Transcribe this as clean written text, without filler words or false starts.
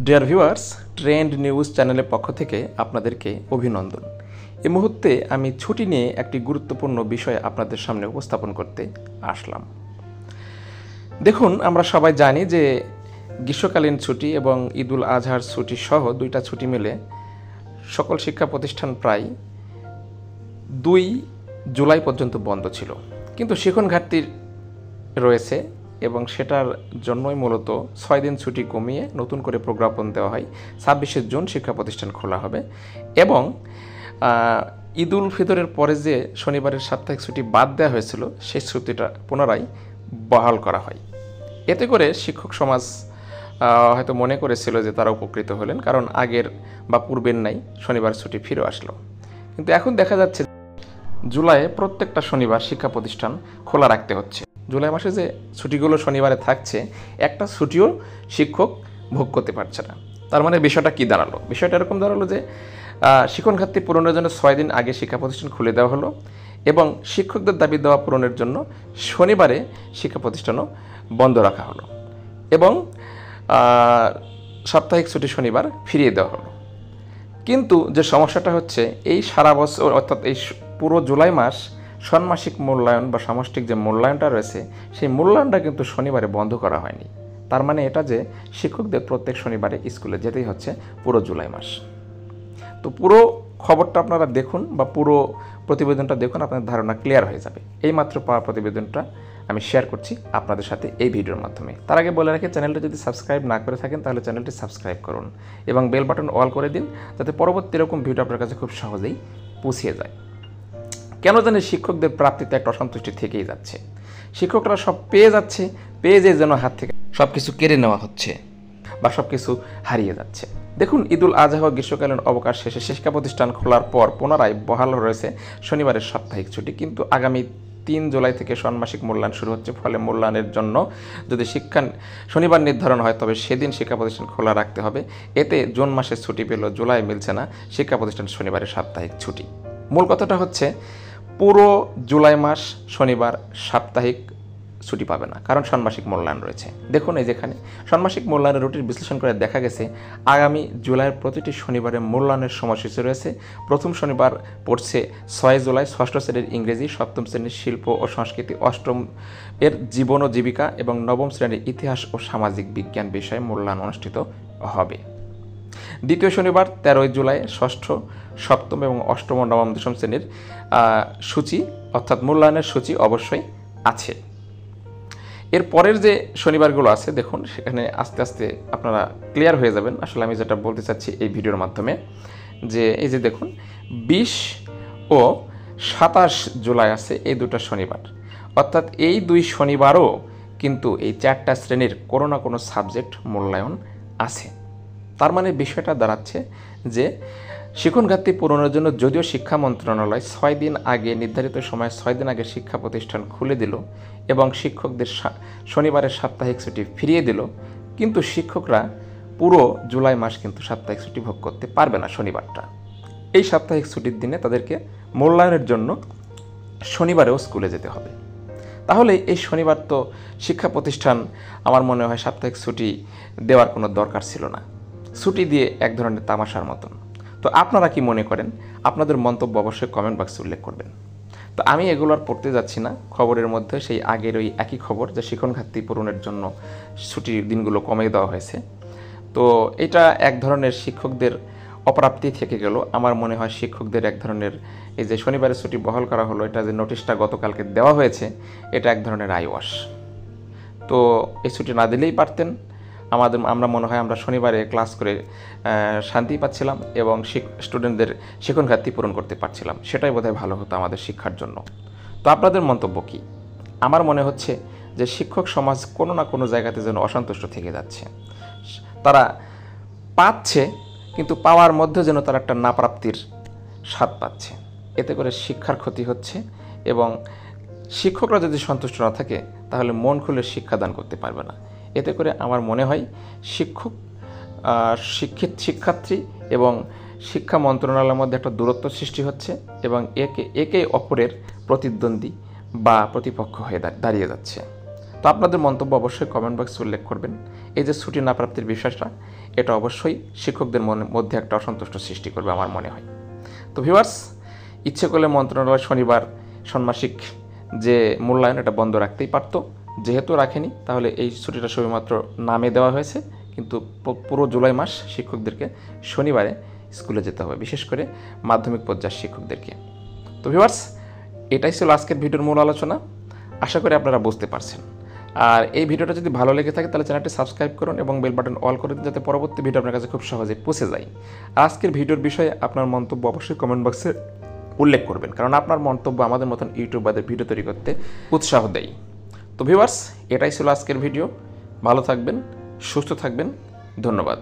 Dear viewers, trend news চ্যানেলের পক্ষ থেকে আপনাদেরকে অভিনন্দন। এই মুহূর্তে আমি ছুটি নিয়ে একটি গুরুত্বপূর্ণ বিষয় আপনাদের সামনে উপস্থাপন করতে আসলাম। দেখুন, আমরা সবাই জানি যে গ্রীষ্মকালীন ছুটি এবং ঈদুল আজহার ছুটি সহ দুইটা ছুটি মিলে সকল শিক্ষা প্রতিষ্ঠান প্রায় 2 জুলাই পর্যন্ত বন্ধ ছিল, কিন্তু শিক্ষণ ঘাটতি রয়েছে এবং সেটার জন্যই মূলত 6 দিন ছুটি কমিয়ে নতুন করে প্রজ্ঞাপন দেওয়া হয়। 26শে জুন শিক্ষা প্রতিষ্ঠান খোলা হবে এবং ঈদ উল ফিতরের পরে যে শনিবারের সাপ্তাহিক ছুটি বাদ দেওয়া হয়েছিল সেই ছুটিটা পুনরায় বহাল করা হয়। এতে করে শিক্ষক সমাজ হয়তো মনে করেছিল যে তারা উপকৃত হলেন, কারণ আগের বা পূর্বের নাই শনিবার ছুটি ফিরে আসলো। কিন্তু এখন দেখা যাচ্ছে জুলাইয়ে প্রত্যেকটা শনিবার শিক্ষা প্রতিষ্ঠান খোলা রাখতে হচ্ছে। জুলাই মাসে যে ছুটিগুলো শনিবারে থাকছে, একটা ছুটিও শিক্ষক ভোগ করতে পারছে না। তার মানে বিষয়টা কী দাঁড়ালো? বিষয়টা এরকম দাঁড়ালো যে শিক্ষণ ঘাটতি পূরণের জন্য 6 দিন আগে শিক্ষা প্রতিষ্ঠান খুলে দেওয়া হলো এবং শিক্ষকদের দাবি দেওয়া পূরণের জন্য শনিবারে শিক্ষা প্রতিষ্ঠানও বন্ধ রাখা হলো এবং সাপ্তাহিক ছুটি শনিবার ফিরিয়ে দেওয়া হলো। কিন্তু যে সমস্যাটা হচ্ছে, এই সারা বছর অর্থাৎ এই পুরো জুলাই মাস ষান্মাসিক মূল্যায়ন বা সামষ্টিক যে মূল্যায়নটা রয়েছে সেই মূল্যায়নটা কিন্তু শনিবারে বন্ধ করা হয়নি। তার মানে এটা যে শিক্ষকদের প্রত্যেক শনিবারে স্কুলে যেতেই হচ্ছে পুরো জুলাই মাস। তো পুরো খবরটা আপনারা দেখুন বা পুরো প্রতিবেদনটা দেখুন, আপনাদের ধারণা ক্লিয়ার হয়ে যাবে। এই মাত্র পাওয়া প্রতিবেদনটা আমি শেয়ার করছি আপনাদের সাথে এই ভিডিওর মাধ্যমে। তার আগে বলে রাখি, চ্যানেলটা যদি সাবস্ক্রাইব না করে থাকেন তাহলে চ্যানেলটি সাবস্ক্রাইব করুন এবং বেল বাটন অল করে দিন, যাতে পরবর্তী এরকম ভিডিও আপনার কাছে খুব সহজেই পৌঁছে যায়। কেন জানি শিক্ষকদের প্রাপ্তিতে একটা অসন্তুষ্টি থেকেই যাচ্ছে। শিক্ষকরা সব পেয়ে যাচ্ছে, পেয়ে যে যেন হাত থেকে সব কিছু কেড়ে নেওয়া হচ্ছে বা সব কিছু হারিয়ে যাচ্ছে। দেখুন, ঈদুল আজহা গ্রীষ্মকালীন অবকাশ শেষে শিক্ষা প্রতিষ্ঠান খোলার পর পুনরায় বহাল রয়েছে শনিবারের সাপ্তাহিক ছুটি, কিন্তু আগামী 3 জুলাই থেকে ষান্মাসিক মূল্যায়ন শুরু হচ্ছে। ফলে মূল্যায়নের জন্য যদি শনিবার নির্ধারণ হয় তবে সেদিন শিক্ষা প্রতিষ্ঠান খোলা রাখতে হবে। এতে জুন মাসের ছুটি পেল, জুলাই মিলছে না, শিক্ষা প্রতিষ্ঠান শনিবারের সাপ্তাহিক ছুটি। মূল কথাটা হচ্ছে, পুরো জুলাই মাস শনিবার সাপ্তাহিক ছুটি পাবে না, কারণ ষান্মাসিক মূল্যায়ন রয়েছে। দেখুন, এই যেখানে ষান্মাসিক মূল্যায়নের রুটিন বিশ্লেষণ করে দেখা গেছে আগামী জুলাইয়ের প্রতিটি শনিবারে মূল্যায়নের সময়সূচি রয়েছে। প্রথম শনিবার পড়ছে 6 জুলাই, 6ষ্ঠ শ্রেণীর ইংরেজি, 7ম শ্রেণীর শিল্প ও সংস্কৃতি, 8ম এর জীবন ও জীবিকা এবং 9ম শ্রেণীর ইতিহাস ও সামাজিক বিজ্ঞান বিষয়ে মূল্যায়ন অনুষ্ঠিত হবে। দ্বিতীয় শনিবার 13 জুলাই 6ষ্ঠ, 7ম এবং 8ম ও 9ম 10ম শ্রেণীর সূচি অর্থাৎ মূল্যায়নের সূচি অবশ্যই আছে। এর পরের যে শনিবারগুলো আছে, দেখুন সেখানে আস্তে আস্তে আপনারা ক্লিয়ার হয়ে যাবেন আসলে আমি যেটা বলতে চাচ্ছি এই ভিডিওর মাধ্যমে। যে এই যে দেখুন, 20 ও 27 জুলাই আছে এই দুটো শনিবার, অর্থাৎ এই 2 শনিবারও কিন্তু এই 4টা শ্রেণীর কোনো না কোনো সাবজেক্ট মূল্যায়ন আছে। তার মানে বিষয়টা দাঁড়াচ্ছে যে শিক্ষণ ঘাটতি পূরণের জন্য যদিও শিক্ষা মন্ত্রণালয় 6 দিন আগে, নির্ধারিত সময় 6 দিন আগে শিক্ষা প্রতিষ্ঠান খুলে দিল এবং শিক্ষকদের শনিবারের সাপ্তাহিক ছুটি ফিরিয়ে দিল, কিন্তু শিক্ষকরা পুরো জুলাই মাস কিন্তু সাপ্তাহিক ছুটি ভোগ করতে পারবে না শনিবারটা। এই সাপ্তাহিক ছুটির দিনে তাদেরকে মূল্যায়নের জন্য শনিবারেও স্কুলে যেতে হবে। তাহলে এই শনিবার তো শিক্ষা প্রতিষ্ঠান আমার মনে হয় সাপ্তাহিক ছুটি দেওয়ার কোনো দরকার ছিল না, ছুটি দিয়ে এক ধরনের তামাশার মতন। তো আপনারা কি মনে করেন? আপনাদের মন্তব্য অবশ্যই কমেন্ট বক্সে উল্লেখ করবেন। তো আমি এগুলো আর পড়তে যাচ্ছি না। খবরের মধ্যে সেই আগের ওই একই খবর যে শিক্ষণ ঘাটতি পূরণের জন্য ছুটির দিনগুলো কমিয়ে দেওয়া হয়েছে। তো এটা এক ধরনের শিক্ষকদের অপ্রাপ্তি থেকে গেল। আমার মনে হয় শিক্ষকদের এক ধরনের এই যে শনিবারের ছুটি বহাল করা হলো, এটা যে নোটিশটা গতকালকে দেওয়া হয়েছে, এটা এক ধরনের আইওয়াশ। তো এই ছুটি না দিলেই পারতেন। আমরা মনে হয় আমরা শনিবারে ক্লাস করে শান্তি পাচ্ছিলাম এবং স্টুডেন্টদের শিক্ষণ ঘাটতি পূরণ করতে পারছিলাম। সেটাই বোধহয় ভালো হতো আমাদের শিক্ষার জন্য। তো আপনাদের মন্তব্য কি? আমার মনে হচ্ছে যে শিক্ষক সমাজ কোনো না কোনো জায়গাতে যেন অসন্তুষ্ট থেকে যাচ্ছে। তারা পাচ্ছে, কিন্তু পাওয়ার মধ্যে যেন তারা একটা না প্রাপ্তির স্বাদ পাচ্ছে। এতে করে শিক্ষার ক্ষতি হচ্ছে এবং শিক্ষকরা যদি সন্তুষ্ট না থাকে তাহলে মন খুলে শিক্ষাদান করতে পারবে না। এতে করে আমার মনে হয় শিক্ষার্থী এবং শিক্ষা মন্ত্রণালয়ের মধ্যে একটা দূরত্ব সৃষ্টি হচ্ছে এবং একে অপরের প্রতিদ্বন্দ্বী বা প্রতিপক্ষ হয়ে দাঁড়িয়ে যাচ্ছে। তো আপনাদের মন্তব্য অবশ্যই কমেন্ট বক্সে উল্লেখ করবেন। এই যে ছুটি না প্রাপ্তির বিষয়টা, এটা অবশ্যই শিক্ষকদের মধ্যে একটা অসন্তুষ্ট সৃষ্টি করবে আমার মনে হয়। তো ভিউয়ার্স, ইচ্ছে করলে মন্ত্রণালয় শনিবার ষান্মাসিক যে মূল্যায়ন এটা বন্ধ রাখতেই পারতো, যেহেতু রাখেনি তাহলে এই ছুটিটা শুধুমাত্র নামে দেওয়া হয়েছে, কিন্তু পুরো জুলাই মাস শিক্ষকদেরকে শনিবারে স্কুলে যেতে হবে, বিশেষ করে মাধ্যমিক পর্যায়ের শিক্ষকদেরকে। তো ভিউয়ার্স, এটাই ছিল আজকের ভিডিওর মূল আলোচনা। আশা করি আপনারা বুঝতে পারছেন। আর এই ভিডিওটা যদি ভালো লেগে থাকে তাহলে চ্যানেলটি সাবস্ক্রাইব করুন এবং বেল বাটন অল করে দিন, যাতে পরবর্তী ভিডিও আপনার কাছে খুব সহজে পৌঁছে যায়। আর আজকের ভিডিওর বিষয়ে আপনার মন্তব্য অবশ্যই কমেন্ট বক্সে উল্লেখ করবেন, কারণ আপনার মন্তব্য আমাদের মতন ইউটিউবারদের ভিডিও তৈরি করতে উৎসাহ দেয়। তো ভিউয়ার্স, এটাই ছিল আজকের ভিডিও। ভালো থাকবেন, সুস্থ থাকবেন, ধন্যবাদ।